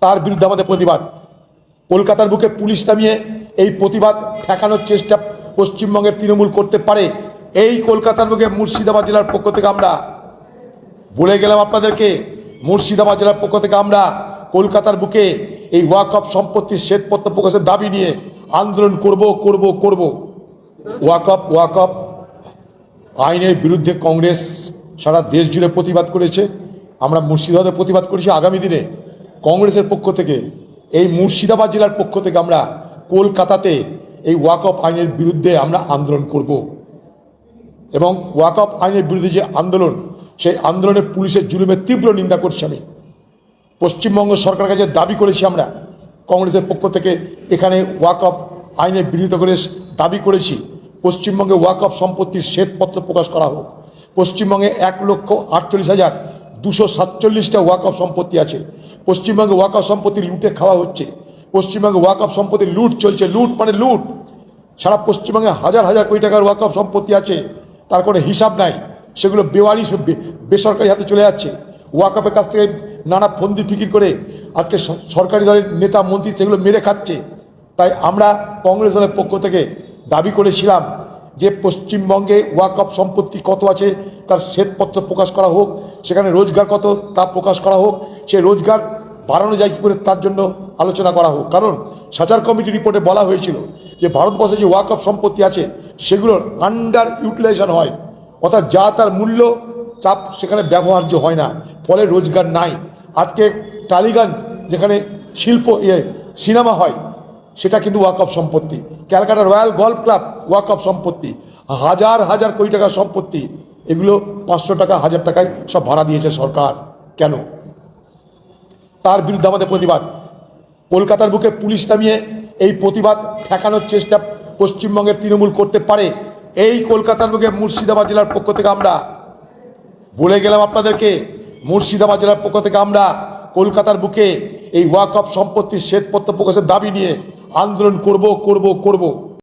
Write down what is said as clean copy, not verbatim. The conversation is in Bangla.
তার বিরুদ্ধে আমাদের প্রতিবাদ। কলকাতার বুকে পুলিশ নামিয়ে এই প্রতিবাদ ঠেকানোর চেষ্টা পশ্চিমবঙ্গের তৃণমূল করতে পারে, এই কলকাতার বুকে মুর্শিদাবাদ জেলার পক্ষ থেকে আমরা বলে গেলাম আপনাদেরকে। মুর্শিদাবাদ জেলার পক্ষ থেকে আমরা কলকাতার বুকে এই ওয়াকফ সম্পত্তির শ্বেতপত্র প্রকাশের দাবি নিয়ে আন্দোলন করব। ওয়াকফ আইনের বিরুদ্ধে কংগ্রেস সারা দেশ জুড়ে প্রতিবাদ করেছে, আমরা মুর্শিদাবাদে প্রতিবাদ করেছি। আগামী দিনে কংগ্রেসের পক্ষ থেকে এই মুর্শিদাবাদ জেলার পক্ষ থেকে আমরা কলকাতাতে এই ওয়াকফ আইনের বিরুদ্ধে আমরা আন্দোলন করব এবং ওয়াকফ আইনের বিরুদ্ধে যে আন্দোলন, সেই আন্দোলনে পুলিশের জুলুমের তীব্র নিন্দা করছি। আমি পশ্চিমবঙ্গ সরকারের কাছে দাবি করেছি, আমরা কংগ্রেসের পক্ষ থেকে এখানে ওয়াকফ আইনের বিরোধিতা করে দাবি করেছি পশ্চিমবঙ্গে ওয়াকফ সম্পত্তির শ্বেতপত্র প্রকাশ করা হোক। পশ্চিমবঙ্গে 1,48,247টা ওয়াকফ সম্পত্তি আছে। পশ্চিমবঙ্গে ওয়াকফ সম্পত্তি লুটে খাওয়া হচ্ছে। পশ্চিমবঙ্গে ওয়াকফ সম্পত্তির লুট চলছে। লুট মানে লুট। সারা পশ্চিমবঙ্গে হাজার হাজার কোটি টাকার ওয়াকফ সম্পত্তি আছে, তার কোনো হিসাব নাই। সেগুলো বেওয়ারিশ বেসরকারি হাতে চলে যাচ্ছে। ওয়াকফের কাছ থেকে নানা ফন্দি ফিকির করে আজকে সরকারি দলের নেতা মন্ত্রী সেগুলো মেরে খাচ্ছে। তাই আমরা কংগ্রেস দলের পক্ষ থেকে দাবি করেছিলাম যে পশ্চিমবঙ্গে ওয়াকফ সম্পত্তি কত আছে তার শ্বেতপত্র প্রকাশ করা হোক, সেখানে রোজগার কত তা প্রকাশ করা হোক, সেই রোজগার বাড়ানো যায় কী করে তার জন্য আলোচনা করা হোক। কারণ সাচার কমিটি রিপোর্টে বলা হয়েছিল যে ভারতবর্ষে যে ওয়াকফ সম্পত্তি আছে সেগুলোর আন্ডার ইউটিলাইজেশন হয়, অর্থাৎ যা তার মূল্য চাপ সেখানে ব্যবহার্য হয় না, ফলে রোজগার নাই। আজকে টালিগঞ্জ যেখানে শিল্প সিনেমা হয় সেটা কিন্তু ওয়াকফ সম্পত্তি। ক্যালকাটা রয়্যাল গল্ফ ক্লাব ওয়াকফ সম্পত্তি। হাজার হাজার কোটি টাকার সম্পত্তি, এগুলো 500 টাকা 1000 টাকায় সব ভাড়া দিয়েছে সরকার। কেন? তার বিরুদ্ধে আমাদের প্রতিবাদ। কলকাতার বুকে পুলিশ নামিয়ে এই প্রতিবাদ ঠেকানোর চেষ্টা পশ্চিমবঙ্গের তৃণমূল করতে পারে, এই কলকাতার বুকে মুর্শিদাবাদ জেলার পক্ষ থেকে আমরা বলে গেলাম আপনাদেরকে। মুর্শিদাবাদ জেলার পক্ষ থেকে আমরা কলকাতার বুকে এই ওয়াকফ সম্পত্তির শ্বেতপত্র প্রকাশের দাবি নিয়ে আন্দোলন করব।